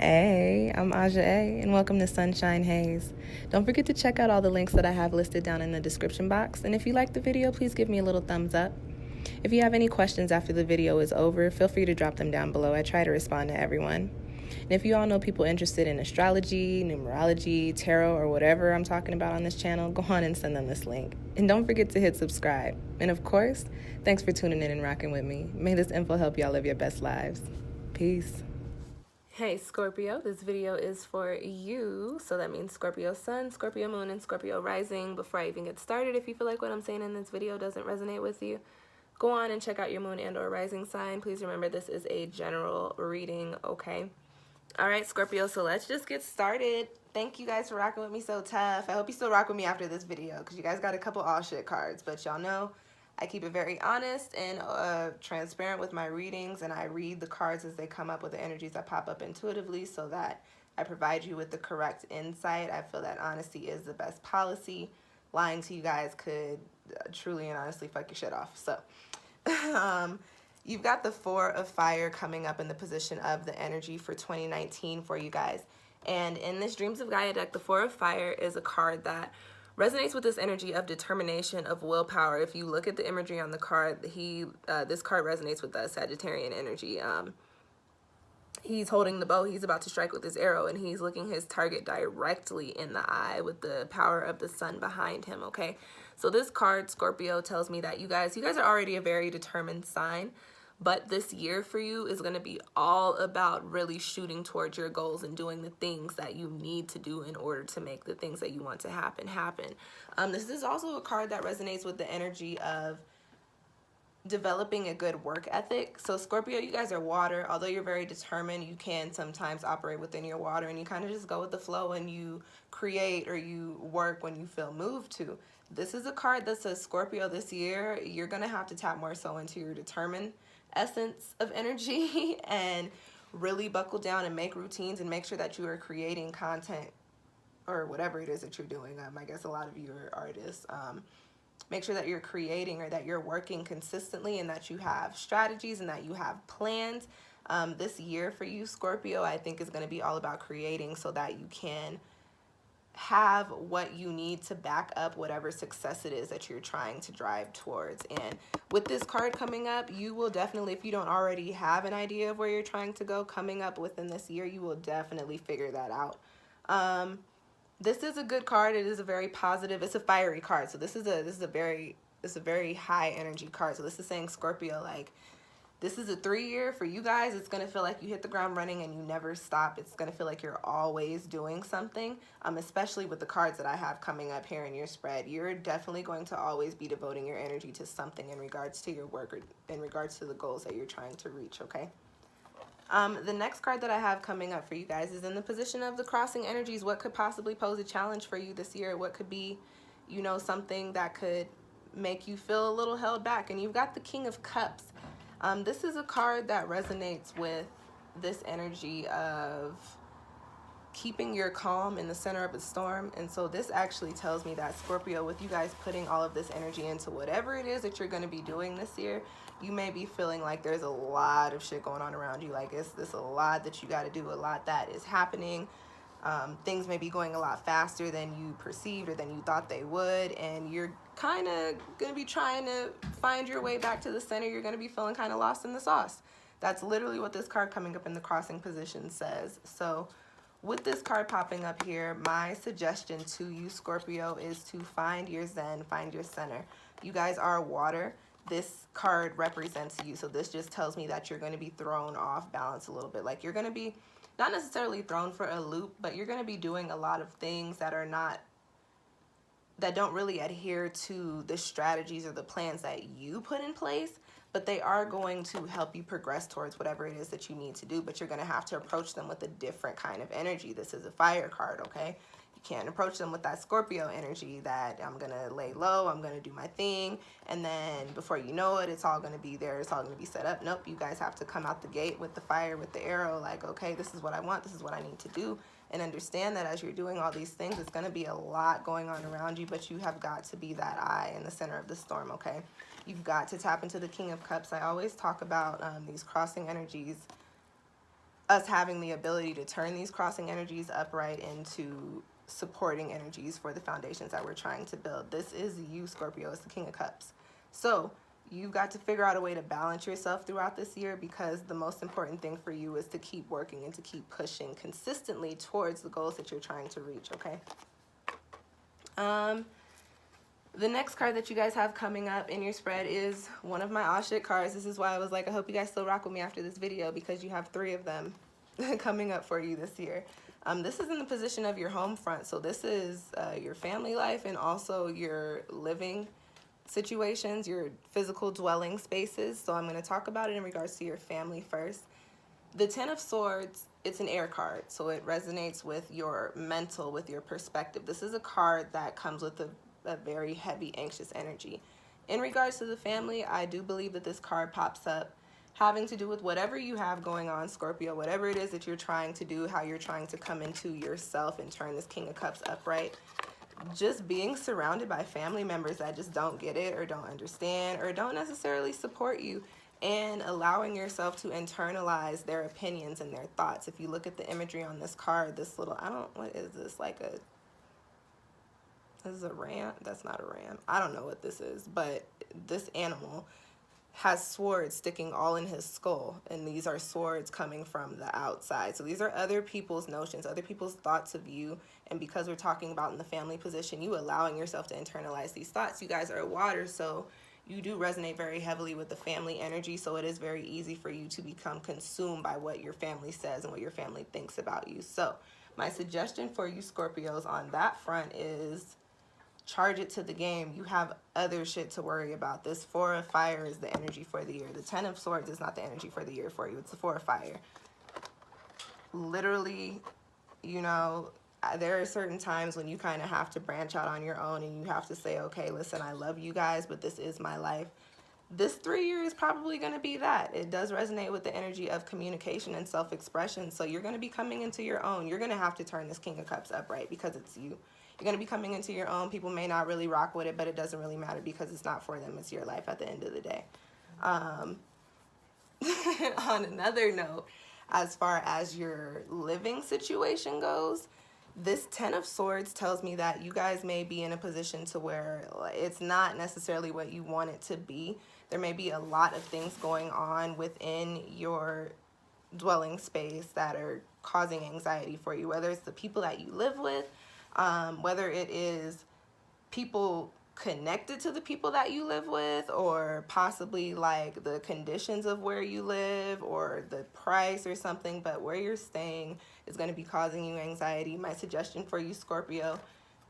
Hey, I'm Aja A, and welcome to Sunshine Haze. Don't forget to check out all the links that I have listed down in the description box, and if you like the video, please give me a little thumbs up. If you have any questions after the video is over, feel free to drop them down below. I try to respond to everyone. And if you all know people interested in astrology, numerology, tarot, or whatever I'm talking about on this channel, go on and send them this link. And don't forget to hit subscribe. And of course, thanks for tuning in and rocking with me. May this info help y'all live your best lives. Peace. Hey Scorpio, this video is for you. So that means Scorpio Sun, Scorpio Moon, and Scorpio Rising. Before I even get started, if you feel like what I'm saying in this video doesn't resonate with you, go on and check out your moon and or rising sign. Please remember this is a general reading, okay? All right, Scorpio, so let's just get started. Thank you guys for rocking with me so tough. I hope you still rock with me after this video because you guys got a couple all shit cards, but y'all know I keep it very honest and transparent with my readings, and I read the cards as they come up with the energies that pop up intuitively so that I provide you with the correct insight. I feel that honesty is the best policy. Lying to you guys could truly and honestly fuck your shit off. So you've got the Four of Fire coming up in the position of the energy for 2019 for you guys. And in this Dreams of Gaia deck, the Four of Fire is a card that resonates with this energy of determination, of willpower. If you look at the imagery on the card, this card resonates with the Sagittarian energy. He's holding the bow, he's about to strike with his arrow, and he's looking his target directly in the eye with the power of the sun behind him, okay? So this card, Scorpio, tells me that you guys are already a very determined sign, but this year for you is going to be all about really shooting towards your goals and doing the things that you need to do in order to make the things that you want to happen. This is also a card that resonates with the energy of developing a good work ethic. So Scorpio, you guys are water. Although you're very determined, you can sometimes operate within your water, and you kind of just go with the flow and you create or you work when you feel moved to. This is a card that says, Scorpio, this year you're going to have to tap more so into your determined essence of energy and really buckle down and make routines and make sure that you are creating content or whatever it is that you're doing. I guess a lot of you are artists. Make sure that you're creating or that you're working consistently and that you have strategies and that you have plans. This year for you, Scorpio, I think is going to be all about creating so that you can have what you need to back up whatever success it is that you're trying to drive towards. And with this card coming up, you will definitely, if you don't already have an idea of where you're trying to go coming up within this year, you will definitely figure that out. This is a good card. It is a very positive, it's a fiery card. So this is a very high energy card. So this is saying, Scorpio, like, this is a 3-year for you guys. It's going to feel like you hit the ground running and you never stop. It's going to feel like you're always doing something, especially with the cards that I have coming up here in your spread. You're definitely going to always be devoting your energy to something in regards to your work or in regards to the goals that you're trying to reach, okay? The next card that I have coming up for you guys is in the position of the crossing energies. What could possibly pose a challenge for you this year? What could be, you know, something that could make you feel a little held back? And you've got the King of Cups. This is a card that resonates with this energy of keeping your calm in the center of a storm. And so this actually tells me that, Scorpio, with you guys putting all of this energy into whatever it is that you're going to be doing this year, you may be feeling like there's a lot of shit going on around you. Like it's a lot that you got to do, a lot that is happening. Things may be going a lot faster than you perceived or than you thought they would, and you're kind of going to be trying to find your way back to the center. You're going to be feeling kind of lost in the sauce. That's literally what this card coming up in the crossing position says. So with this card popping up here, my suggestion to you, Scorpio, is to find your zen, find your center. You guys are water. This card represents you. So this just tells me that you're going to be thrown off balance a little bit. Like you're going to be not necessarily thrown for a loop, but you're going to be doing a lot of things that don't really adhere to the strategies or the plans that you put in place, but they are going to help you progress towards whatever it is that you need to do. But you're going to have to approach them with a different kind of energy. This is a fire card, okay? You can't approach them with that Scorpio energy that I'm going to lay low, I'm going to do my thing, and then before you know it, it's all going to be there, it's all going to be set up. Nope, you guys have to come out the gate with the fire, with the arrow, like, okay, this is what I want, this is what I need to do, and understand that as you're doing all these things, it's going to be a lot going on around you, but you have got to be that eye in the center of the storm, okay? You've got to tap into the King of Cups. I always talk about these crossing energies us having the ability to turn these crossing energies upright into supporting energies for the foundations that we're trying to build. This is you, Scorpio. It's the King of Cups. So you've got to figure out a way to balance yourself throughout this year, because the most important thing for you is to keep working and to keep pushing consistently towards the goals that you're trying to reach, okay? The next card that you guys have coming up in your spread is one of my all shit cards. This is why I was like, I hope you guys still rock with me after this video, because you have 3 of them coming up for you this year. This is in the position of your home front. So this is your family life and also your living situations, your physical dwelling spaces. So I'm going to talk about it in regards to your family first. The 10 of Swords, it's an air card, so it resonates with your mental, with your perspective. This is a card that comes with a very heavy, anxious energy. In regards to the family, I do believe that this card pops up having to do with whatever you have going on, Scorpio, whatever it is that you're trying to do, how you're trying to come into yourself and turn this King of Cups upright. Just being surrounded by family members that just don't get it or don't understand or don't necessarily support you, and allowing yourself to internalize their opinions and their thoughts. If you look at the imagery on this card, this little, what is this, like this is a ram? That's not a ram. I don't know what this is, but this animal has swords sticking all in his skull, and these are swords coming from the outside. So these are other people's notions, other people's thoughts of you, and because we're talking about in the family position, you allowing yourself to internalize these thoughts. You guys are water, so you do resonate very heavily with the family energy, so it is very easy for you to become consumed by what your family says and what your family thinks about you. So my suggestion for you Scorpios on that front is charge it to the game. You have other shit to worry about. This 4 of Fire is the energy for the year. The 10 of Swords is not the energy for the year for you. It's the 4 of Fire. Literally, you know, there are certain times when you kind of have to branch out on your own and you have to say, okay, listen, I love you guys, but this is my life. This 3 year is probably going to be that. It does resonate with the energy of communication and self-expression. So you're going to be coming into your own. You're going to have to turn this King of Cups upright because it's you. You're going to be coming into your own. People may not really rock with it, but it doesn't really matter because it's not for them. It's your life at the end of the day. On another note, as far as your living situation goes, this 10 of Swords tells me that you guys may be in a position to where it's not necessarily what you want it to be. There may be a lot of things going on within your dwelling space that are causing anxiety for you, whether it's the people that you live with, whether it is people connected to the people that you live with, or possibly like the conditions of where you live or the price or something, but where you're staying is going to be causing you anxiety. My suggestion for you Scorpio,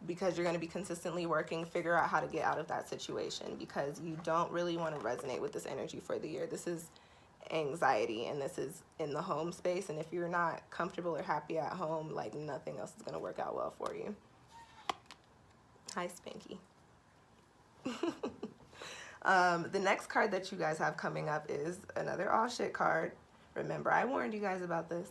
because you're going to be consistently working, figure out how to get out of that situation, because you don't really want to resonate with this energy for the year. This is anxiety, and this is in the home space, and if you're not comfortable or happy at home, like nothing else is going to work out well for you. Hi Spanky. The next card that you guys have coming up is another all shit card. Remember, I warned you guys about this.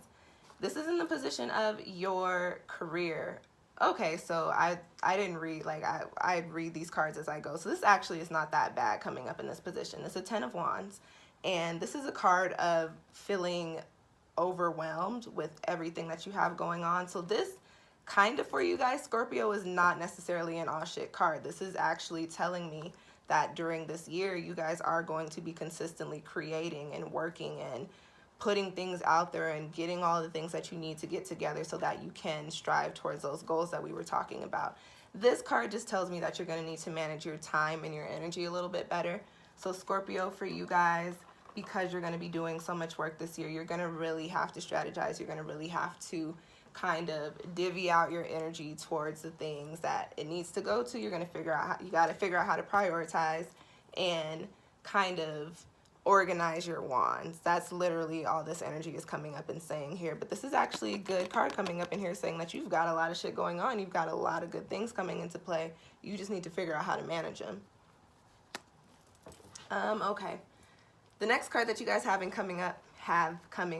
This is in the position of your career. Okay, so I didn't read, like I read these cards as I go. So this actually is not that bad coming up in this position. It's a 10 of Wands. And this is a card of feeling overwhelmed with everything that you have going on. So this kind of for you guys, Scorpio, is not necessarily an all shit card. This is actually telling me that during this year, you guys are going to be consistently creating and working and putting things out there and getting all the things that you need to get together so that you can strive towards those goals that we were talking about. This card just tells me that you're going to need to manage your time and your energy a little bit better. So Scorpio, for you guys, because you're going to be doing so much work this year, you're going to really have to strategize. You're going to really have to kind of divvy out your energy towards the things that it needs to go to. You're going to figure out how, you got to figure out how to prioritize and kind of organize your wands. That's literally all this energy is coming up and saying here. But this is actually a good card coming up in here saying that you've got a lot of shit going on. You've got a lot of good things coming into play. You just need to figure out how to manage them. Okay. The next card that you guys have coming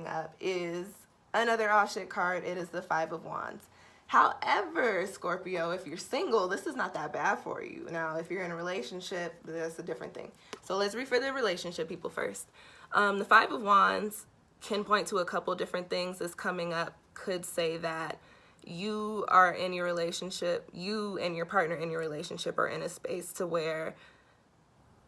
up is another all shit card. It is the 5 of Wands. However, Scorpio, if you're single, this is not that bad for you. Now, if you're in a relationship, that's a different thing. So let's read for the relationship people first. The 5 of Wands, can point to a couple different things that's coming up. Could say that you are in your relationship, you and your partner in your relationship are in a space to where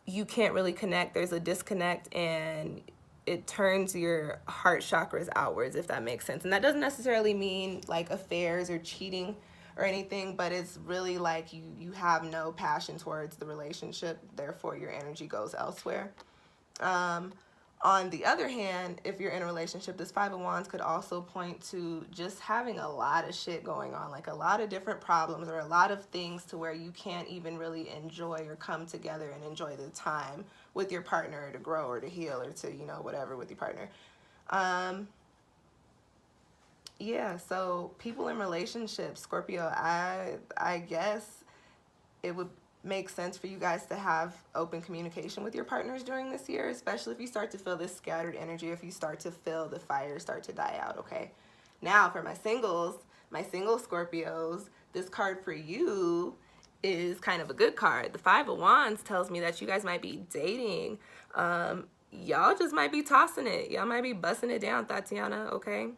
you can't really connect. There's a disconnect, and it turns your heart chakras outwards, if that makes sense. And that doesn't necessarily mean like affairs or cheating or anything, but it's really like you have no passion towards the relationship, therefore your energy goes elsewhere. On the other hand, if you're in a relationship, this Five of Wands could also point to just having a lot of shit going on, like a lot of different problems or a lot of things to where you can't even really enjoy or come together and enjoy the time with your partner to grow or to heal or to, you know, whatever with your partner. Yeah, so people in relationships, Scorpio, I guess it would make sense for you guys to have open communication with your partners during this year, especially if you start to feel this scattered energy, if you start to feel the fire start to die out, okay? Now, for my single Scorpios, this card for you is kind of a good card. The Five of Wands tells me that you guys might be dating. Y'all just might be tossing it. Y'all might be busting it down, Tatiana, okay?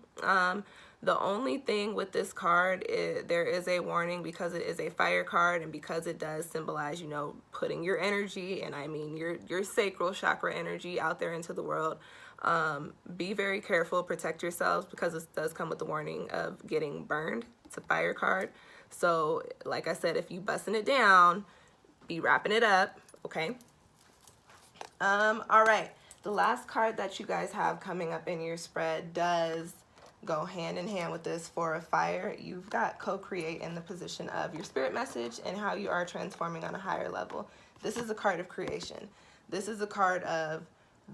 The only thing with this card is there is a warning because it is a fire card and because it does symbolize, you know, putting your energy, and I mean your sacral chakra energy out there into the world. Be very careful, protect yourselves, because this does come with the warning of getting burned. It's a fire card. So like I said, if you busting it down, be wrapping it up, okay? All right, the last card that you guys have coming up in your spread does go hand in hand with this Four of Fire. You've got co-create in the position of your spirit message and how you are transforming on a higher level. This is a card of creation. This is a card of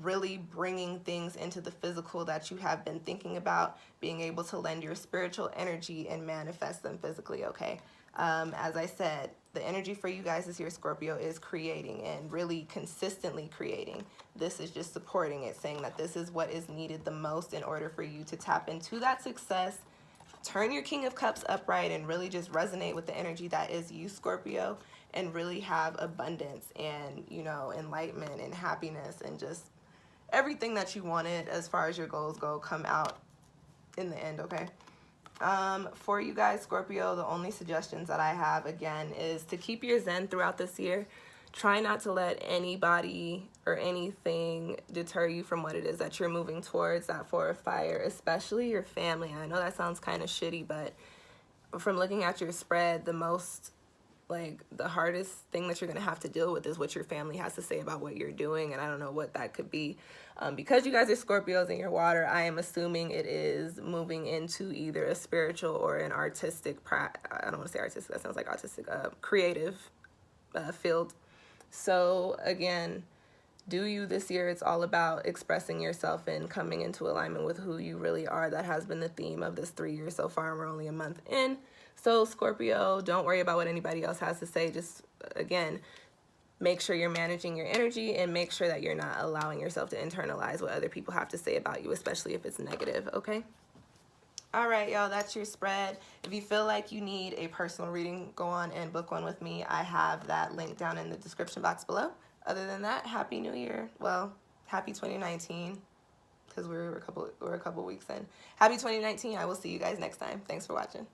really bringing things into the physical that you have been thinking about, being able to lend your spiritual energy and manifest them physically, okay? As I said, the energy for you guys this year, Scorpio, is creating and really consistently creating. This is just supporting it, saying that this is what is needed the most in order for you to tap into that success, turn your King of Cups upright, and really just resonate with the energy that is you, Scorpio, and really have abundance and, you know, enlightenment and happiness and just everything that you wanted as far as your goals go come out in the end, okay? For you guys, Scorpio, the only suggestions that I have, again, is to keep your zen throughout this year. Try not to let anybody or anything deter you from what it is that you're moving towards, that Four of Fire, especially your family. I know that sounds kind of shitty, but from looking at your spread, the hardest thing that you're going to have to deal with is what your family has to say about what you're doing, and I don't know what that could be. Because you guys are Scorpios in your water, I am assuming it is moving into either a spiritual or an artistic, I don't want to say artistic, that sounds like autistic, creative field. So again, do you this year, it's all about expressing yourself and coming into alignment with who you really are. That has been the theme of this 3 years so far, and we're only a month in. So Scorpio, don't worry about what anybody else has to say. Just, again, make sure you're managing your energy and make sure that you're not allowing yourself to internalize what other people have to say about you, especially if it's negative, okay? All right, y'all, that's your spread. If you feel like you need a personal reading, go on and book one with me. I have that link down in the description box below. Other than that, Happy New Year. Well, Happy 2019, because we're a couple weeks in. Happy 2019. I will see you guys next time. Thanks for watching.